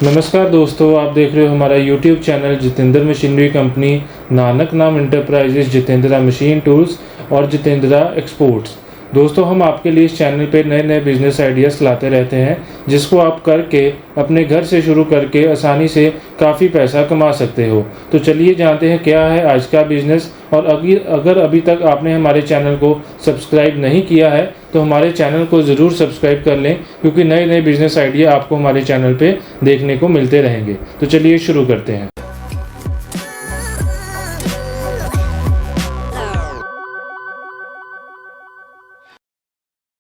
नमस्कार दोस्तों, आप देख रहे हो हमारा YouTube channel Jitendra machinery company, Nanak नाम इंटरप्राइजेज, जितेंद्रा मशीन टूल्स और जितेंद्रा एक्सपोर्ट्स। दोस्तों, हम आपके लिए इस चैनल पे नए नए बिज़नेस आइडियाज़ लाते रहते हैं जिसको आप करके अपने घर से शुरू करके आसानी से काफ़ी पैसा कमा सकते हो। तो चलिए जानते हैं क्या है आज का बिज़नेस। और अगर अभी तक आपने हमारे चैनल को सब्सक्राइब नहीं किया है तो हमारे चैनल को ज़रूर सब्सक्राइब कर लें, क्योंकि नए नए बिज़नेस आइडिया आपको हमारे चैनल पे देखने को मिलते रहेंगे। तो चलिए शुरू करते हैं।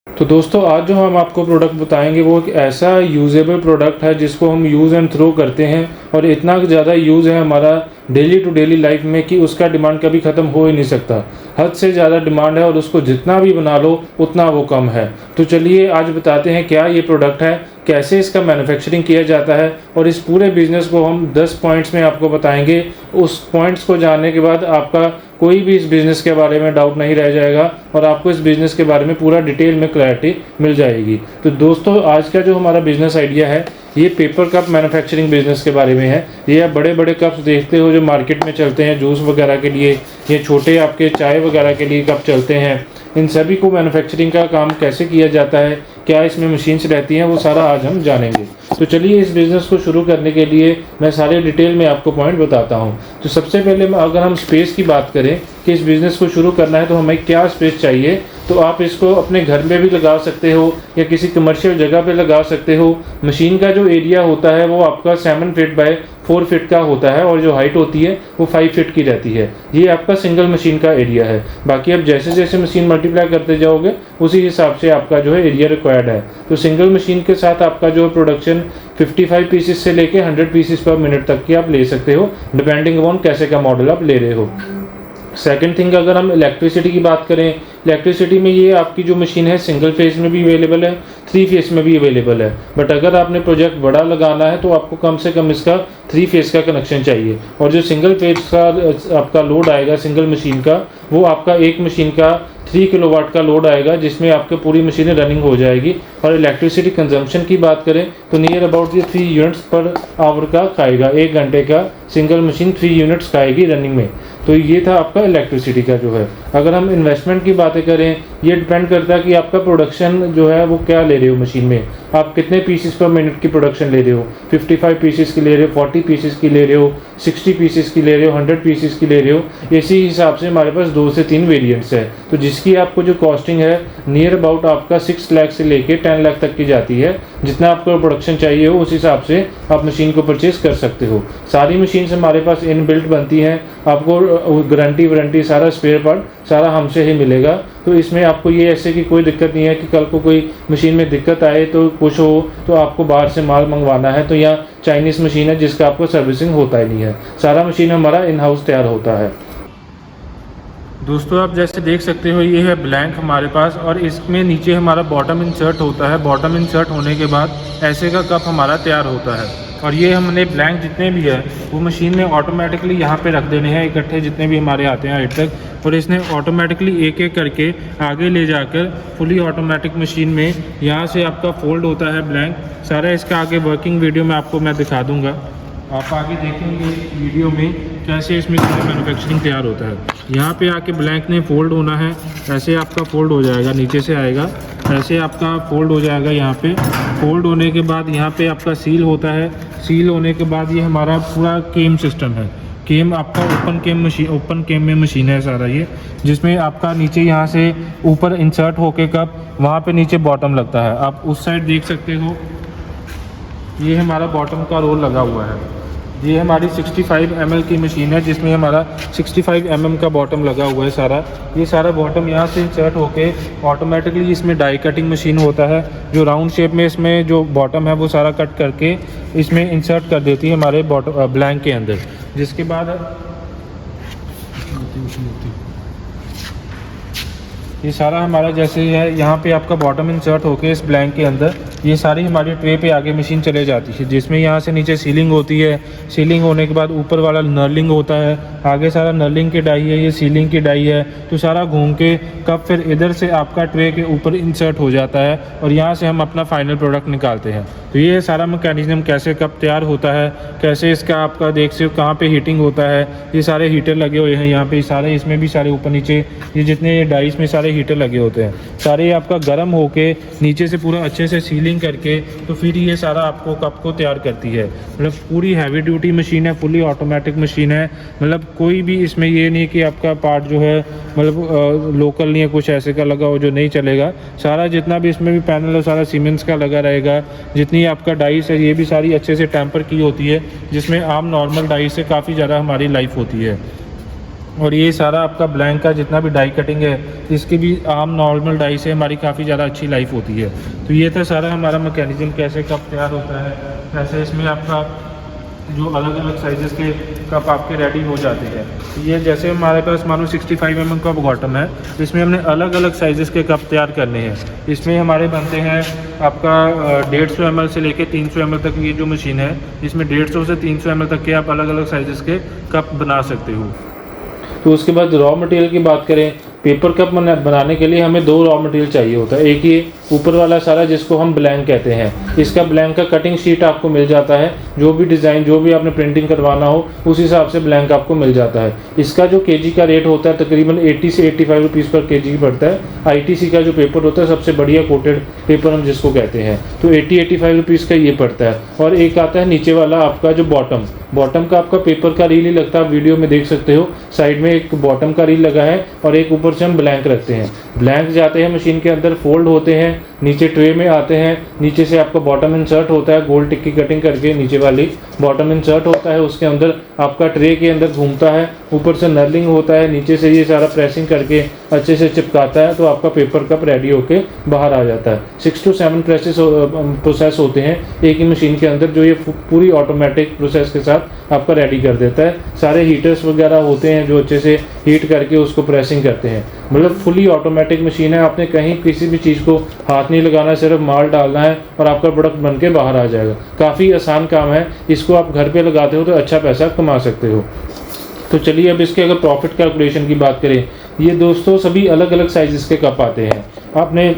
तो दोस्तों, आज जो हम आपको प्रोडक्ट बताएंगे वो एक ऐसा यूजेबल प्रोडक्ट है जिसको हम यूज़ एंड थ्रो करते हैं, और इतना ज़्यादा यूज़ है हमारा डेली टू डेली लाइफ में कि उसका डिमांड कभी ख़त्म हो ही नहीं सकता। हद से ज़्यादा डिमांड है और उसको जितना भी बना लो उतना वो कम है। तो चलिए आज बताते हैं क्या ये प्रोडक्ट है, कैसे इसका मैन्युफैक्चरिंग किया जाता है, और इस पूरे बिज़नेस को हम 10 पॉइंट्स में आपको बताएंगे। उस पॉइंट्स को जानने के बाद आपका कोई भी इस बिज़नेस के बारे में डाउट नहीं रह जाएगा और आपको इस बिज़नेस के बारे में पूरा डिटेल में क्लैरिटी मिल जाएगी। तो दोस्तों, आज का जो हमारा बिज़नेस आइडिया है ये पेपर कप मैन्युफैक्चरिंग बिज़नेस के बारे में है। ये आप बड़े बड़े कप्स देखते हो जो मार्केट में चलते हैं जूस वगैरह के लिए, ये छोटे आपके चाय वगैरह के लिए कप चलते हैं। इन सभी को मैन्युफैक्चरिंग का काम कैसे किया जाता है, क्या इसमें मशीन्स रहती हैं, वो सारा आज हम जानेंगे। तो चलिए इस बिज़नेस को शुरू करने के लिए मैं सारे डिटेल में आपको पॉइंट बताता हूँ। तो सबसे पहले अगर हम स्पेस की बात करें कि इस बिज़नेस को शुरू करना है तो हमें क्या स्पेस चाहिए, तो आप इसको अपने घर में भी लगा सकते हो या किसी कमर्शियल जगह पे लगा सकते हो। मशीन का जो एरिया होता है वो आपका 7 फीट बाय 4 फीट का होता है, और जो हाइट होती है वो 5 फीट की रहती है। ये आपका सिंगल मशीन का एरिया है। बाकी आप जैसे जैसे मशीन मल्टीप्लाई करते जाओगे उसी हिसाब से आपका जो है एरिया रिक्वायर्ड है। तो सिंगल मशीन के साथ आपका जो प्रोडक्शन 55 पीसेस से लेके 100 पीसेस पर मिनट तक की आप ले सकते हो, डिपेंडिंग अपॉन कैसे का मॉडल आप ले रहे हो। सेकंड थिंग, अगर हम इलेक्ट्रिसिटी की बात करें, इलेक्ट्रिसिटी में ये आपकी जो मशीन है सिंगल फेज में भी अवेलेबल है, 3 फेज में भी अवेलेबल है। बट अगर आपने प्रोजेक्ट बड़ा लगाना है तो आपको कम से कम इसका 3 फेज का कनेक्शन चाहिए। और जो सिंगल फेज का आपका लोड आएगा सिंगल मशीन का, वो आपका एक मशीन का 3 किलोवाट का लोड आएगा, जिसमें आपके पूरी मशीनें रनिंग हो जाएगी। और इलेक्ट्रिसिटी कंजम्पशन की बात करें तो नियर अबाउट ये 3 यूनिट्स पर आवर का खाएगा। 1 घंटे का सिंगल मशीन 3 यूनिट्स खाएगी रनिंग में। तो ये था आपका इलेक्ट्रिसिटी का जो है। अगर हम इन्वेस्टमेंट की बातें करें, ये डिपेंड करता है कि आपका प्रोडक्शन जो है वो क्या ले रहे हो मशीन में, आप कितने पीसेस पर मिनट की प्रोडक्शन ले रहे हो। 55 पीसेस की ले रहे हो, 40 पीसेस की ले रहे हो, 60 पीसेस की ले रहे हो, 100 पीसेस की ले रहे हो। इसी हिसाब से हमारे पास 2 से 3 वेरिएंट्स है। तो जिसकी आपको जो कॉस्टिंग है नियर अबाउट आपका 6 लाख से लेके 10 लाख तक की जाती है। जितना आपको प्रोडक्शन चाहिए हो उस हिसाब से आप मशीन को परचेज कर सकते हो। सारी मशीन हमारे पास इन बिल्ट बनती हैं। आपको गारंटी वारंटी सारा स्पेयर पार्ट सारा हमसे ही मिलेगा। तो इसमें आपको ये ऐसे की कोई दिक्कत नहीं है कि कल को कोई मशीन में दिक्कत आए तो कुछ हो तो आपको बाहर से माल मंगवाना है। तो यहाँ चाइनीज़ मशीन है जिसका आपको सर्विसिंग होता ही नहीं है, सारा मशीन हमारा इन हाउस तैयार होता है। दोस्तों, आप जैसे देख सकते हो ये है ब्लैंक हमारे पास, और इसमें नीचे हमारा बॉटम इंसर्ट होता है। बॉटम इंसर्ट होने के बाद ऐसे का कप हमारा तैयार होता है। और ये हमने ब्लैंक जितने भी है वो मशीन ने ऑटोमेटिकली यहाँ पे रख देने हैं इकट्ठे, जितने भी हमारे आते हैं हाइट तक, और इसने ऑटोमेटिकली एक एक करके आगे ले जाकर फुली ऑटोमेटिक मशीन में यहाँ से आपका फोल्ड होता है ब्लैंक सारा। इसका आगे वर्किंग वीडियो में आपको मैं दिखा दूँगा, आप आगे देखेंगे वीडियो में कैसे इसमें मैन्युफैक्चरिंग तैयार होता है। यहाँ पे आके ब्लैंक ने फोल्ड होना है, ऐसे आपका फोल्ड हो जाएगा, नीचे से आएगा ऐसे आपका फोल्ड हो जाएगा। यहाँ पे फोल्ड होने के बाद यहाँ पे आपका सील होता है। सील होने के बाद ये हमारा पूरा केम सिस्टम है। केम आपका ओपन केम में मशीन है सारा ये, जिसमें आपका नीचे यहाँ से ऊपर इंसर्ट होके कप वहाँ पे नीचे बॉटम लगता है। आप उस साइड देख सकते हो, ये हमारा बॉटम का रोल लगा हुआ है। ये हमारी 65 ml की मशीन है जिसमें हमारा 65 mm का बॉटम लगा हुआ है सारा। ये सारा बॉटम यहाँ से इंसर्ट होके ऑटोमेटिकली इसमें डाई कटिंग मशीन होता है जो राउंड शेप में इसमें जो बॉटम है वो सारा कट करके इसमें इंसर्ट कर देती है हमारे बॉटम ब्लैंक के अंदर। जिसके बाद ये सारा हमारा जैसे है यहाँ पे आपका बॉटम इंसर्ट होके इस ब्लैंक के अंदर ये सारी हमारी ट्रे पे आगे मशीन चले जाती है, जिसमें यहाँ से नीचे सीलिंग होती है। सीलिंग होने के बाद ऊपर वाला नर्लिंग होता है, आगे सारा नर्लिंग की डाई है, ये सीलिंग की डाई है। तो सारा घूम के कप फिर इधर से आपका ट्रे के ऊपर इंसर्ट हो जाता है और यहाँ से हम अपना फाइनल प्रोडक्ट निकालते हैं। तो ये सारा मैकेनिज्म कैसे कप तैयार होता है, कैसे इसका आपका देख सकते हो कहाँ पे हीटिंग होता है। ये सारे हीटर लगे हुए हैं यहाँ पे सारे, इसमें भी सारे ऊपर नीचे ये जितने डाइस में सारे हीटर लगे होते हैं, सारे ये आपका गर्म होके नीचे से पूरा अच्छे से सीलिंग करके तो फिर ये सारा आपको कप को तैयार करती है। मतलब पूरी हैवी ड्यूटी मशीन है, फुली ऑटोमेटिक मशीन है। मतलब कोई भी इसमें ये नहीं कि आपका पार्ट जो है मतलब लोकल नहीं है, कुछ ऐसे का लगा हो जो नहीं चलेगा। सारा जितना भी इसमें भी पैनल है सारा सीमेंस का लगा रहेगा। जितनी आपका डाइस है ये भी सारी अच्छे से टेम्पर की होती है, जिसमें आम नॉर्मल डाइस से काफ़ी ज़्यादा हमारी लाइफ होती है। और ये सारा आपका ब्लैंक का जितना भी डाई कटिंग है इसकी भी आम नॉर्मल डाई से हमारी काफ़ी ज़्यादा अच्छी लाइफ होती है। तो ये था सारा हमारा मैकेनिज्म कैसे कप तैयार होता है, कैसे इसमें आपका जो अलग अलग साइजेस के कप आपके रेडी हो जाते हैं। तो ये जैसे हमारे पास मानो 65 mm का बॉटम है, इसमें हमने अलग अलग साइजेस के कप तैयार करने हैं। इसमें हमारे बनते हैं आपका 150 ml से लेके 300 ml तक। ये जो मशीन है इसमें 150 से 300 ml तक के आप अलग अलग साइजेस के कप बना सकते हो। तो उसके बाद रॉ मटेरियल की बात करें, पेपर कप बनाने के लिए हमें 2 रॉ मटेरियल चाहिए होता है। एक ये ऊपर वाला सारा जिसको हम ब्लैंक कहते हैं, इसका ब्लैंक का कटिंग शीट आपको मिल जाता है। जो भी डिज़ाइन जो भी आपने प्रिंटिंग करवाना हो उस हिसाब से ब्लैंक आपको मिल जाता है। इसका जो केजी का रेट होता है तकरीबन 80 से 85 रुपीज़ पर केजी पड़ता है। आईटीसी का जो पेपर होता है सबसे बढ़िया कोटेड पेपर हम जिसको कहते हैं, तो 80-85 रुपीज़ का ये पड़ता है। और एक आता है नीचे वाला आपका जो बॉटम का आपका पेपर का रील ही लगता है, आप वीडियो में देख सकते हो। साइड में एक बॉटम का रील लगा है और एक ऊपर से हम ब्लैंक रखते हैं। ब्लैंक जाते हैं मशीन के अंदर, फोल्ड होते हैं, नीचे ट्रे में आते हैं। नीचे से आपका बॉटम इंसर्ट होता है, गोल टिक्की कटिंग करके नीचे वाली बॉटम इंसर्ट होता है, उसके अंदर आपका ट्रे के अंदर घूमता है। ऊपर से नर्लिंग होता है, नीचे से ये सारा प्रेसिंग करके अच्छे से चिपकाता है, तो आपका पेपर कप रेडी होके बाहर आ जाता है। 6 to 7 प्रोसेस होते हैं एक ही मशीन के अंदर, जो ये पूरी ऑटोमेटिक प्रोसेस के साथ आपका रेडी कर देता है। सारे हीटर्स वगैरह होते हैं जो अच्छे से हीट करके उसको प्रेसिंग करते हैं। मतलब फुली ऑटोमेटिक मशीन है, आपने कहीं किसी भी चीज़ को हाथ नहीं लगाना, सिर्फ माल डालना है और आपका प्रोडक्ट बन के बाहर आ जाएगा। काफ़ी आसान काम है, इसको आप घर पे लगाते हो तो अच्छा पैसा कमा सकते हो। तो चलिए अब इसके अगर प्रॉफिट कैलकुलेशन की बात करें, ये दोस्तों सभी अलग अलग साइज़ के कप आते हैं। आपने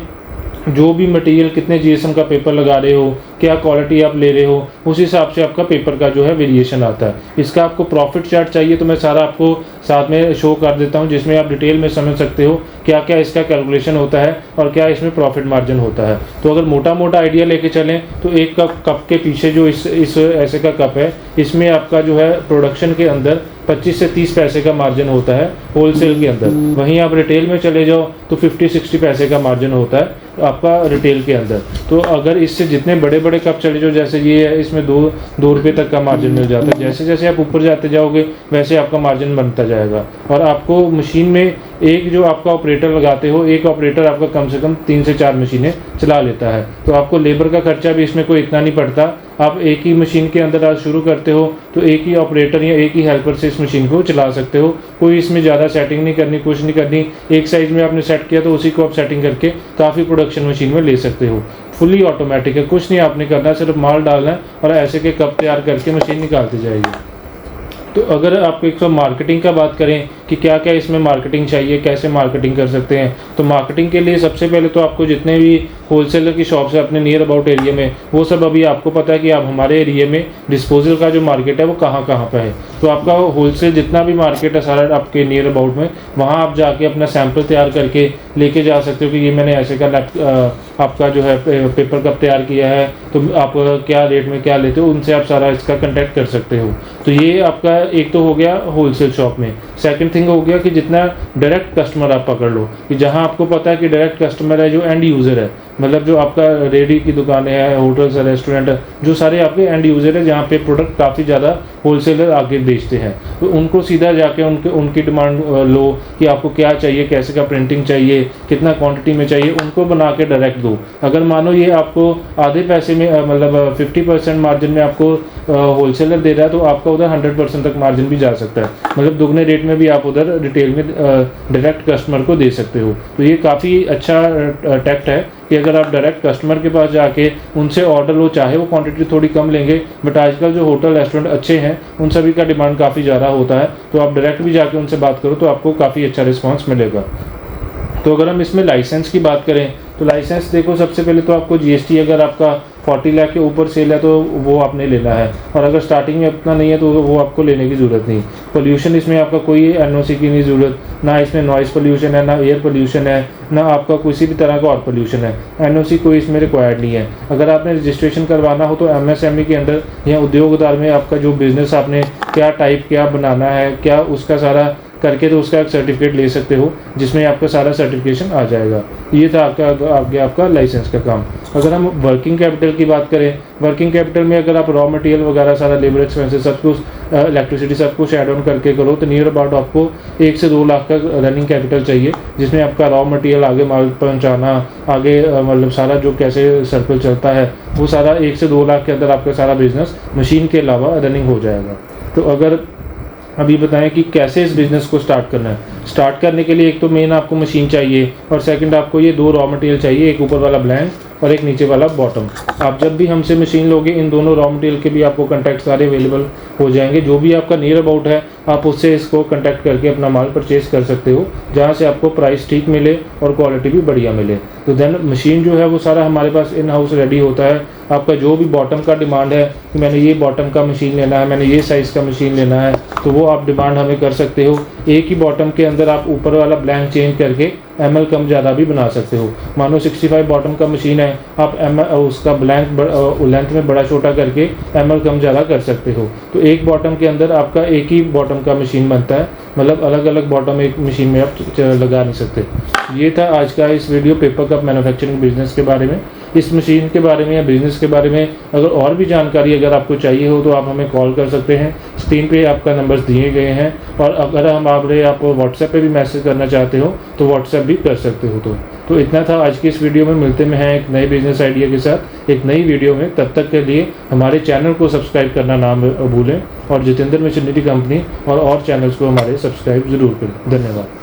जो भी मटेरियल कितने जीएसएम का पेपर लगा रहे हो, क्या क्वालिटी आप ले रहे हो, उस हिसाब से आपका पेपर का जो है वेरिएशन आता है। इसका आपको प्रॉफिट चार्ट चाहिए तो मैं सारा आपको साथ में शो कर देता हूं, जिसमें आप डिटेल में समझ सकते हो क्या क्या इसका कैलकुलेशन होता है और क्या इसमें प्रॉफिट मार्जिन होता है। तो अगर मोटा मोटा आइडिया लेके चलें तो एक कप के पीछे जो इस ऐसे का कप है, इसमें आपका जो है प्रोडक्शन के अंदर 25 से 30 पैसे का मार्जिन होता है होलसेल के अंदर। वहीं आप रिटेल में चले जाओ तो 50-60 पैसे का मार्जिन होता है आपका रिटेल के अंदर। तो अगर इससे जितने बड़े बड़े कप चले जाओ, जैसे ये है, इसमें 2 रुपये तक का मार्जिन मिल जाता है। जैसे जैसे आप ऊपर जाते जाओगे वैसे आपका मार्जिन बनता जाएगा। और आपको मशीन में एक जो आपका ऑपरेटर लगाते हो, एक ऑपरेटर आपका कम से कम 3 से 4 मशीनें चला लेता है। तो आपको लेबर का खर्चा भी इसमें कोई इतना नहीं पड़ता। आप एक ही मशीन के अंदर आज शुरू करते हो तो एक ही ऑपरेटर या एक ही हेल्पर से इस मशीन को चला सकते हो। कोई इसमें ज़्यादा सेटिंग नहीं करनी, कुछ नहीं करनी। एक साइज में आपने सेट किया तो उसी को आप सेटिंग करके काफ़ी प्रोडक्शन मशीन में ले सकते हो। फुली ऑटोमेटिक है, कुछ नहीं आपने करना, सिर्फ माल डालना है और ऐसे के कप तैयार करके मशीन निकालती जाएगी। तो अगर आप एक तो मार्केटिंग का बात करें कि क्या क्या इसमें मार्केटिंग चाहिए, कैसे मार्केटिंग कर सकते हैं, तो मार्केटिंग के लिए सबसे पहले तो आपको जितने भी होलसेलर की शॉप्स है अपने नियर अबाउट एरिया में, वो सब अभी आपको पता है कि आप हमारे एरिया में डिस्पोजल का जो मार्केट है वो कहाँ कहाँ पे है। तो आपका होलसेल जितना भी मार्केट है सारा आपके नियर अबाउट में, वहाँ आप जाके अपना सैंपल तैयार करके लेके जा सकते हो कि ये मैंने ऐसे का आपका जो है पेपर कप तैयार किया है, तो आप क्या रेट में क्या लेते हो, उनसे आप सारा इसका कांटेक्ट कर सकते हो। तो ये आपका एक तो हो गया होलसेल शॉप में। सेकंड थिंग हो गया कि जितना डायरेक्ट कस्टमर आप पकड़ लो, कि जहां आपको पता है कि डायरेक्ट कस्टमर है जो एंड यूज़र है, मतलब जो आपका रेडी की दुकानें हैं, होटल्स है, रेस्टोरेंट है, जो सारे आपके एंड यूज़र है, जहाँ पे प्रोडक्ट काफ़ी ज़्यादा होलसेलर आगे बेचते हैं, तो उनको सीधा जाके उनकी डिमांड लो कि आपको क्या चाहिए, कैसे का प्रिंटिंग चाहिए, कितना क्वांटिटी में चाहिए, उनको बना के डायरेक्ट दो। अगर मानो ये आपको आधे पैसे में मतलब 50% मार्जिन में आपको होलसेलर दे रहा है, तो आपका उधर 100% तक मार्जिन भी जा सकता है, मतलब दुगने रेट में भी आप उधर रिटेल में डायरेक्ट कस्टमर को दे सकते हो। तो ये काफ़ी अच्छा टैक्ट है कि कि अगर आप डायरेक्ट कस्टमर के पास जाके उनसे ऑर्डर लो, चाहे वो क्वांटिटी थोड़ी कम लेंगे, बट आजकल जो होटल रेस्टोरेंट अच्छे हैं उन सभी का डिमांड काफ़ी ज़्यादा होता है, तो आप डायरेक्ट भी जाके उनसे बात करो तो आपको काफ़ी अच्छा रिस्पॉन्स मिलेगा। तो अगर हम इसमें लाइसेंस की बात करें तो लाइसेंस देखो, सबसे पहले तो आपको जीएसटी, अगर आपका 40 लाख के ऊपर सेल है तो वो आपने लेना है, और अगर स्टार्टिंग में अपना नहीं है तो वो आपको लेने की ज़रूरत नहीं। पोल्यूशन, इसमें आपका कोई एनओसी की नहीं ज़रूरत, ना इसमें नॉइज़ पोल्यूशन है, ना एयर पोल्यूशन है, ना आपका किसी भी तरह का और पोल्यूशन है। एनओसी कोई इसमें रिक्वायर्ड नहीं है। अगर आपने रजिस्ट्रेशन करवाना हो तो एमएसएमई के अंडर या उद्योग आधार में आपका जो बिज़नेस आपने क्या टाइप क्या बनाना है, क्या उसका सारा करके तो उसका एक सर्टिफिकेट ले सकते हो, जिसमें आपका सारा सर्टिफिकेशन आ जाएगा। ये था आपका लाइसेंस का काम। अगर हम वर्किंग कैपिटल की बात करें, वर्किंग कैपिटल में अगर आप रॉ मटेरियल वगैरह सारा लेबर एक्सपेंसेस सब कुछ, इलेक्ट्रिसिटी सब कुछ ऐड ऑन करके करो तो नियर अबाउट आपको 1 से 2 लाख का रनिंग कैपिटल चाहिए, जिसमें आपका रॉ मटेरियल, आगे माल पहुँचाना, आगे मतलब सारा जो कैसे सर्कल चलता है वो सारा 1 से 2 लाख के अंदर आपका सारा बिजनेस मशीन के अलावा रनिंग हो जाएगा। तो अगर अभी बताएं कि कैसे इस बिज़नेस को स्टार्ट करना है। स्टार्ट करने के लिए एक तो मेन आपको मशीन चाहिए, और सेकंड आपको ये 2 रॉ मटेरियल चाहिए, एक ऊपर वाला ब्लैंक और एक नीचे वाला बॉटम। आप जब भी हमसे मशीन लोगे इन दोनों रॉ मटेरियल के भी आपको कॉन्टैक्ट सारे अवेलेबल हो जाएंगे। जो भी आपका नियर अबाउट है आप उससे इसको कॉन्टैक्ट करके अपना माल परचेज़ कर सकते हो, जहाँ से आपको प्राइस ठीक मिले और क्वालिटी भी बढ़िया मिले। तो देन मशीन जो है वो सारा हमारे पास इन हाउस रेडी होता है। आपका जो भी बॉटम का डिमांड है कि मैंने ये बॉटम का मशीन लेना है, मैंने ये साइज़ का मशीन लेना है, तो वो आप डिमांड हमें कर सकते हो। एक ही बॉटम के अंदर आप ऊपर वाला ब्लैंक चेंज करके एमएल कम ज़्यादा भी बना सकते हो। मानो 65 बॉटम का मशीन है, आप उसका ब्लैंक लेंथ में बड़ा छोटा करके एमएल कम ज़्यादा कर सकते हो। तो एक बॉटम के अंदर आपका एक ही बॉटम का मशीन बनता है, मतलब अलग अलग बॉटम एक मशीन में आप लगा नहीं सकते। ये था आज का इस video paper cup manufacturing business के बारे में। इस मशीन के बारे में या बिज़नेस के बारे में अगर और भी जानकारी अगर आपको चाहिए हो तो आप हमें कॉल कर सकते हैं। स्क्रीन पे आपका नंबर्स दिए गए हैं, और अगर आप व्हाट्सएप पे भी मैसेज करना चाहते हो तो व्हाट्सएप भी कर सकते हो। तो इतना था आज की इस वीडियो में। मिलते हैं एक नए बिजनेस आइडिया के साथ एक नई वीडियो में। तब तक के लिए हमारे चैनल को सब्सक्राइब करना ना भूलें, और जितेंद्र मिशनरी कंपनी और चैनल्स को हमारे सब्सक्राइब ज़रूर करें। धन्यवाद।